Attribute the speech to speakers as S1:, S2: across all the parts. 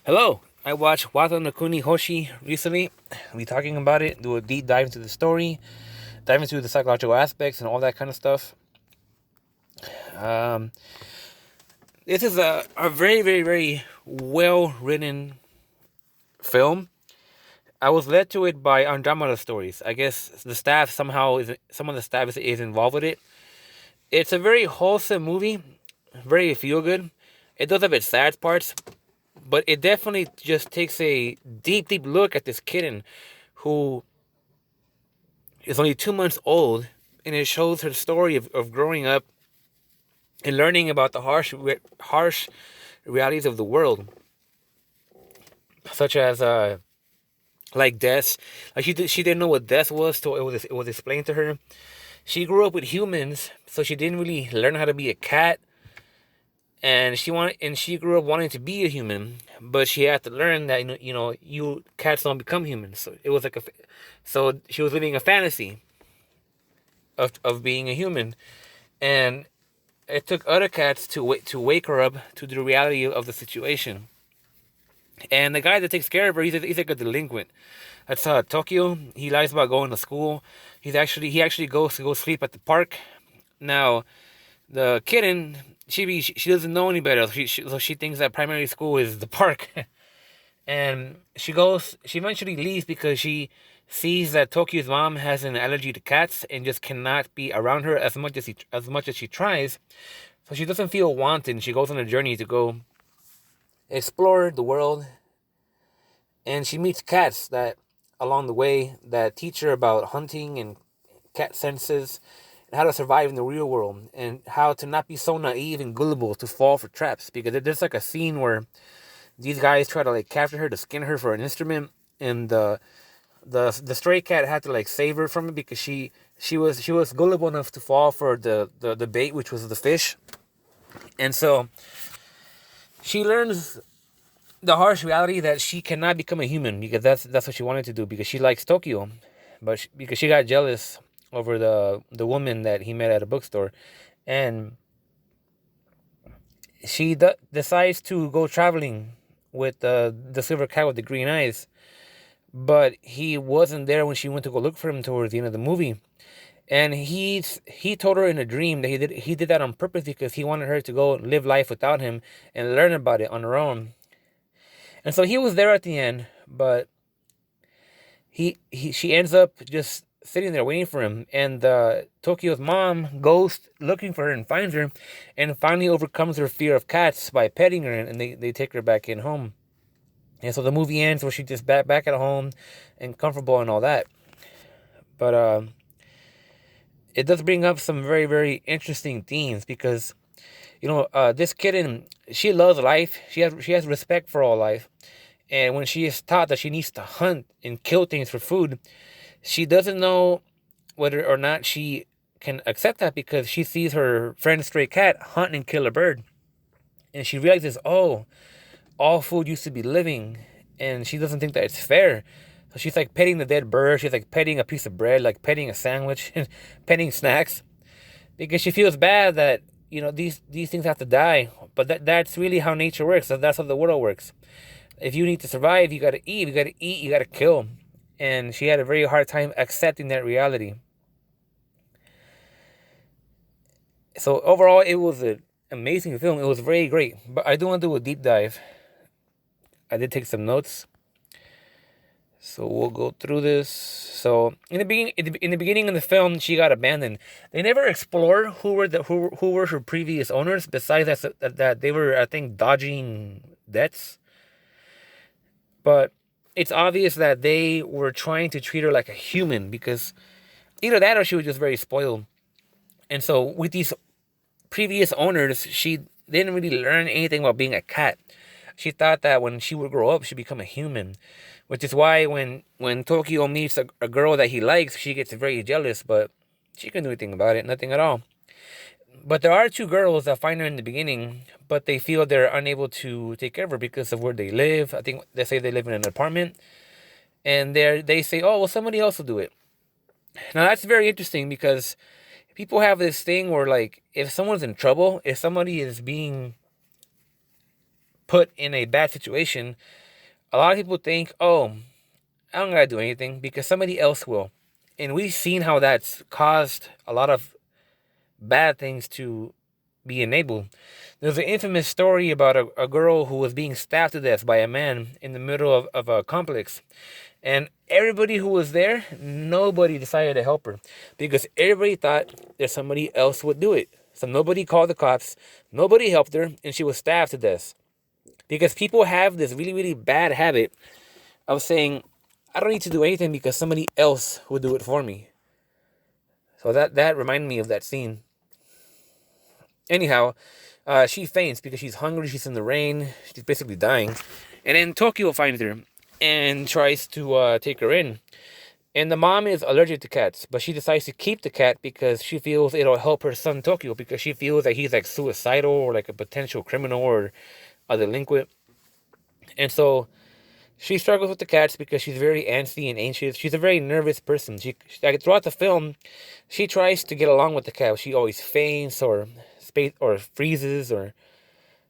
S1: Hello, I watched Wata no Kuni Hoshi recently. We talking about it, do a deep dive into the story, dive into the psychological aspects and all that kind of stuff. Um, this is a very, very, very well written film. I was led to it by Andromeda Stories. I guess the staff somehow is some of the staff is involved with it. It's a very wholesome movie, very feel good. It does have its sad parts, but it definitely just takes a deep, deep look at this kitten who is only 2 months old, and it shows her story of growing up and learning about the harsh realities of the world, such as like death. Like she didn't know what death was, so it was explained to her. She grew up with humans, so she didn't really learn how to be a cat, and she grew up wanting to be a human, but she had to learn that you cats don't become humans. So it was like so she was living a fantasy of being a human, and it took other cats to wake her up to the reality of the situation. And the guy that takes care of her, he's like a delinquent. That's Tokyo. He lies about going to school. He actually goes to go sleep at the park. Now the kitten, she doesn't know any better. So she thinks that primary school is the park, and she eventually leaves because she sees that Tokyo's mom has an allergy to cats and just cannot be around her as much as she tries. So she doesn't feel wanted. She goes on a journey to go explore the world, and she meets cats that along the way that teach her about hunting and cat senses and how to survive in the real world and how to not be so naive and gullible to fall for traps. Because there's like a scene where these guys try to like capture her to skin her for an instrument, and the stray cat had to like save her from it because she was gullible enough to fall for the bait, which was the fish. And so she learns the harsh reality that she cannot become a human because that's what she wanted to do because she likes Tokyo, but because she got jealous over the woman that he met at a bookstore, and she decides to go traveling with the silver cat with the green eyes, but he wasn't there when she went to go look for him towards the end of the movie. And he told her in a dream that he did that on purpose because he wanted her to go live life without him and learn about it on her own. And so he was there at the end, but she ends up just sitting there waiting for him. And Tokyo's mom goes looking for her and finds her, and finally overcomes her fear of cats by petting her, and they take her back in home. And so the movie ends where she's just back at home and comfortable and all that. But it does bring up some very, very interesting themes because this kitten, she loves life. She has respect for all life. And when she is taught that she needs to hunt and kill things for food, she doesn't know whether or not she can accept that because she sees her friend stray cat hunt and kill a bird. And she realizes, oh, all food used to be living. And she doesn't think that it's fair. So she's like petting the dead bird. She's like petting a piece of bread, like petting a sandwich, petting snacks. Because she feels bad that, these things have to die. But that's really how nature works. That's how the world works. If you need to survive, you gotta eat. You gotta eat. You gotta kill. And she had a very hard time accepting that reality. So overall, it was an amazing film. It was very great. But I do want to do a deep dive. I did take some notes, so we'll go through this. So in the beginning of the film, she got abandoned. They never explored who were her previous owners. Besides that they were, I think, dodging debts. But it's obvious that they were trying to treat her like a human because either that or she was just very spoiled. And so with these previous owners, she didn't really learn anything about being a cat. She thought that when she would grow up, she'd become a human, which is why when Tokyo meets a girl that he likes, she gets very jealous, but she can do anything about it, nothing at all. But there are two girls that find her in the beginning, but they feel they're unable to take care of her because of where they live. I think they say they live in an apartment, and they say, "Oh, well, somebody else will do it." Now that's very interesting because people have this thing where, like, if someone's in trouble, if somebody is being put in a bad situation, a lot of people think, oh, I don't gotta do anything because somebody else will. And we've seen how that's caused a lot of bad things to be enabled. There's an infamous story about a girl who was being stabbed to death by a man in the middle of a complex. And everybody who was there, nobody decided to help her because everybody thought that somebody else would do it. So nobody called the cops, nobody helped her, and she was stabbed to death. Because people have this really, really bad habit of saying, I don't need to do anything because somebody else will do it for me. So that reminded me of that scene. Anyhow, she faints because she's hungry, she's in the rain, she's basically dying. And then Tokyo finds her and tries to take her in. And the mom is allergic to cats, but she decides to keep the cat because she feels it'll help her son Tokyo because she feels that he's like suicidal or like a potential criminal or a delinquent. And so she struggles with the cats because she's very antsy and anxious. She's a very nervous person. Like, throughout the film, she tries to get along with the cat. She always faints or freezes or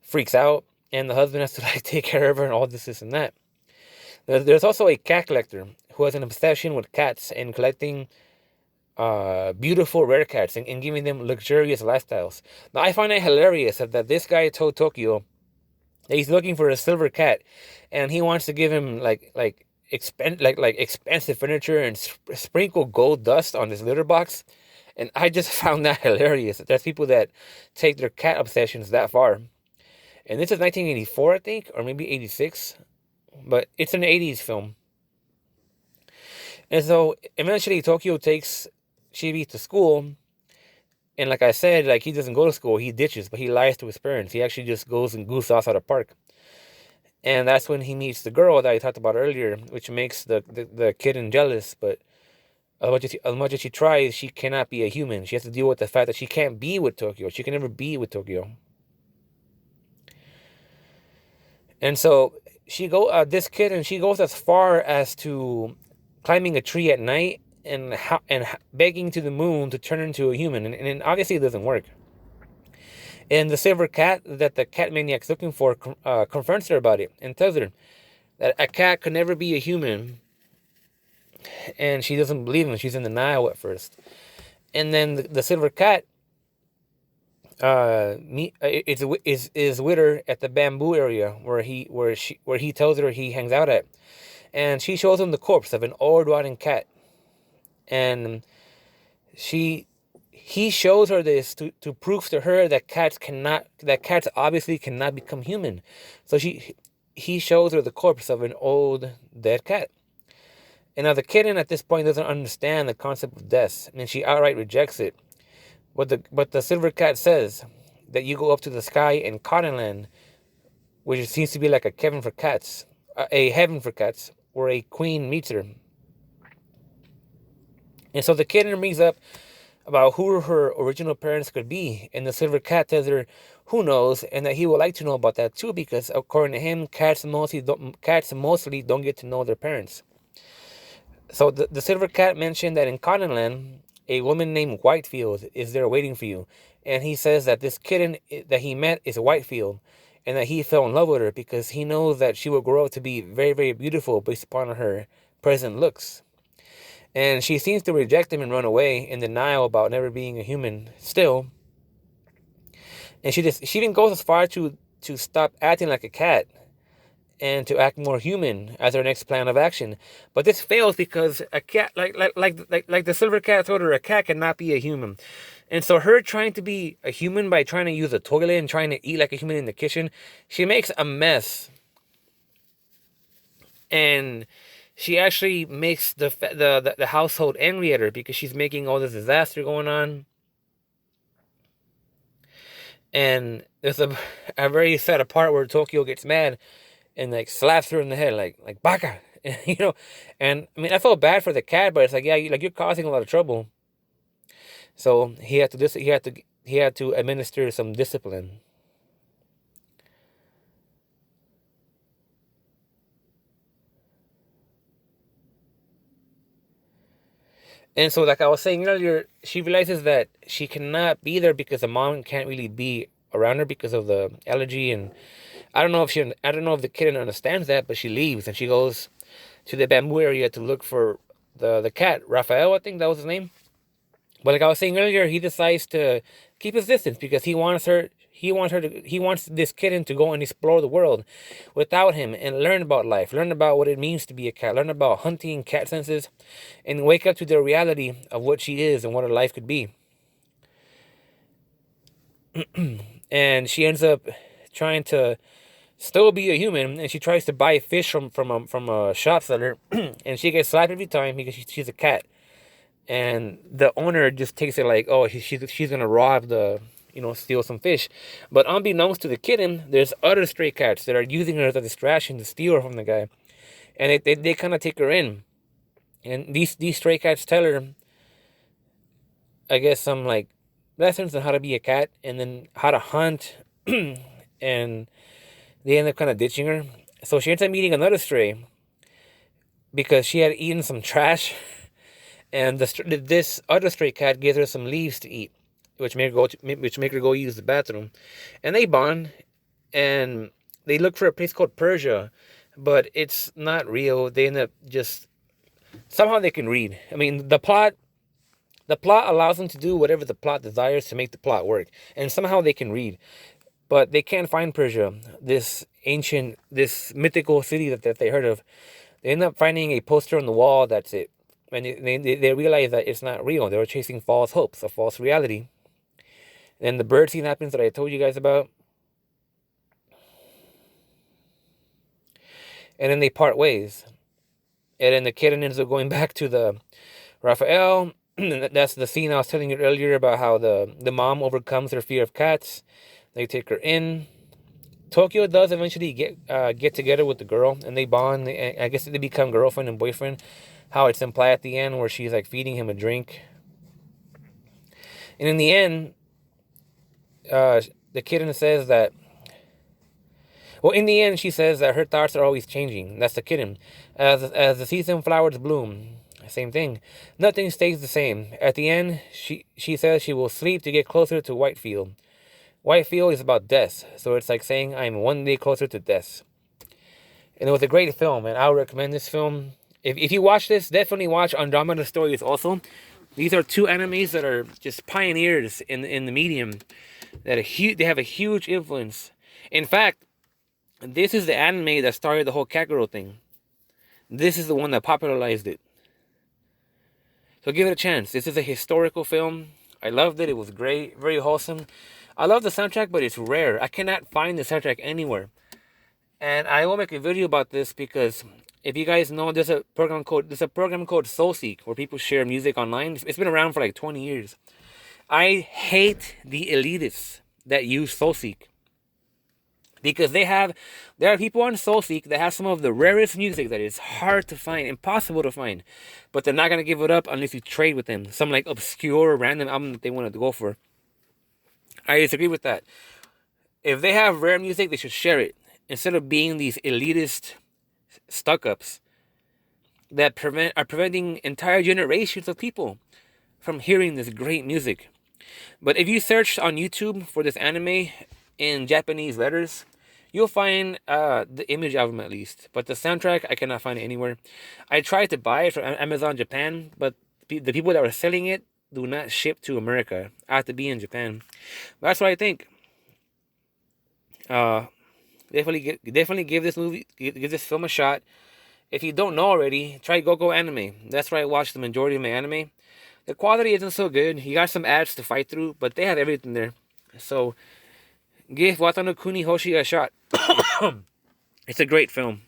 S1: freaks out, and the husband has to like take care of her and all this and that. There's also a cat collector who has an obsession with cats and collecting beautiful rare cats and giving them luxurious lifestyles. Now I find it hilarious that this guy told Tokyo that he's looking for a silver cat, and he wants to give him expensive furniture and sprinkle gold dust on his litter box. And I just found that hilarious. There's people that take their cat obsessions that far. And this is 1984, I think, or maybe 86. But it's an 80s film. And so eventually Tokyo takes Chibi to school. And like I said, like, he doesn't go to school, he ditches, but he lies to his parents. He actually just goes and goofs off at a park. And that's when he meets the girl that I talked about earlier, which makes the kitten jealous. But as much as she tries, she cannot be a human. She has to deal with the fact that she can't be with Tokyo. She can never be with Tokyo. And so this kitten, she goes as far as to climbing a tree at night and begging to the moon to turn into a human. And obviously it doesn't work. And the silver cat that the cat maniac's looking for confronts her about it and tells her that a cat could never be a human. And she doesn't believe him. She's in denial at first. And then the silver cat is with her at the bamboo area where he tells her he hangs out at. And she shows him the corpse of an old rotting cat. And he shows her this to prove to her that cats obviously cannot become human. So he shows her the corpse of an old dead cat. And now the kitten at this point doesn't understand the concept of death, and she outright rejects it. But the silver cat says that you go up to the sky in Cottonland, which seems to be like a heaven for cats, where a queen meets her. And so the kitten brings up about who her original parents could be, and the silver cat tells her who knows, and that he would like to know about that too, because according to him, cats mostly don't get to know their parents. So the silver cat mentioned that in Cottonland, a woman named Whitefield is there waiting for you. And he says that this kitten that he met is Whitefield, and that he fell in love with her because he knows that she will grow up to be very, very beautiful based upon her present looks. And she seems to reject him and run away in denial about never being a human still. And she even goes as far to stop acting like a cat and to act more human as her next plan of action. But this fails because a cat, like the silver cat told her, a cat cannot be a human. And so her trying to be a human by trying to use a toilet and trying to eat like a human in the kitchen, she makes a mess. And she actually makes the household angry at her because she's making all this disaster going on. And there's a very sad part where Tokyo gets mad and like slaps her in the head like BAKA, you know. And I mean, I felt bad for the cat, but it's like, yeah, you're causing a lot of trouble. So he had to administer some discipline. And so, like I was saying earlier, she realizes that she cannot be there because the mom can't really be around her because of the allergy and I don't know if the kid understands that, but she leaves and she goes to the bamboo area to look for the cat, Raphael, I think that was his name. But like I was saying earlier, he decides to keep his distance because he wants this kitten to go and explore the world without him and learn about life, learn about what it means to be a cat, learn about hunting, cat senses, and wake up to the reality of what she is and what her life could be. And she ends up trying to still be a human, and she tries to buy fish from a shop seller, and she gets slapped every time because she's a cat. And the owner just takes it like, oh, she's gonna rob steal some fish. But unbeknownst to the kitten, there's other stray cats that are using her as a distraction to steal her from the guy, and they kind of take her in. And these stray cats tell her, I guess, some like lessons on how to be a cat and then how to hunt, and they end up kind of ditching her. So she ends up meeting another stray because she had eaten some trash, and this other stray cat gives her some leaves to eat, which make her go use the bathroom, and they bond, and they look for a place called Persia, but it's not real. They end up just somehow they can read. I mean, the plot allows them to do whatever the plot desires to make the plot work, and somehow they can read, but they can't find Persia, this mythical city that they heard of. They end up finding a poster on the wall. That's it. And they realize that it's not real. They were chasing false hopes, a false reality. And the bird scene happens that I told you guys about. And then they part ways. And then the kitten ends up going back to the Raphael. That's the scene I was telling you earlier about how the mom overcomes her fear of cats. They take her in. Tokyo does eventually get together with the girl, and they bond. I guess they become girlfriend and boyfriend. How it's implied at the end, where she's like feeding him a drink. And in the end, the kitten says that. Well, in the end, she says that her thoughts are always changing. That's the kitten. As the season flowers bloom, same thing. Nothing stays the same. At the end, she says she will sleep to get closer to Whitefield. Whitefield is about death, so it's like saying I'm one day closer to death. And it was a great film, and I would recommend this film. If you watch this, definitely watch Andromeda Stories also. These are two animes that are just pioneers in the medium. They have a huge influence. In fact, this is the anime that started the whole Kakuro thing. This is the one that popularized it. So give it a chance. This is a historical film. I loved it. It was great. Very wholesome. I love the soundtrack, but it's rare. I cannot find the soundtrack anywhere. And I will make a video about this because if you guys know, there's a program called SoulSeek where people share music online. It's been around for like 20 years. I hate the elitists that use SoulSeek because there are people on SoulSeek that have some of the rarest music that is hard to find, impossible to find, but they're not gonna give it up unless you trade with them. Some like obscure random album that they want to go for. I disagree with that. If they have rare music, they should share it instead of being these elitist stuck-ups that are preventing entire generations of people from hearing this great music. But if you search on YouTube for this anime in Japanese letters, you'll find the image album at least. But the soundtrack, I cannot find it anywhere. I tried to buy it from Amazon Japan, but the people that were selling it do not ship to America. I have to be in Japan. That's what I think. Definitely give this film a shot. If you don't know already, try Go Anime. That's where I watch the majority of my anime. The quality isn't so good. You got some ads to fight through, but they have everything there. So give Wata no Kuni Hoshi a shot. It's a great film.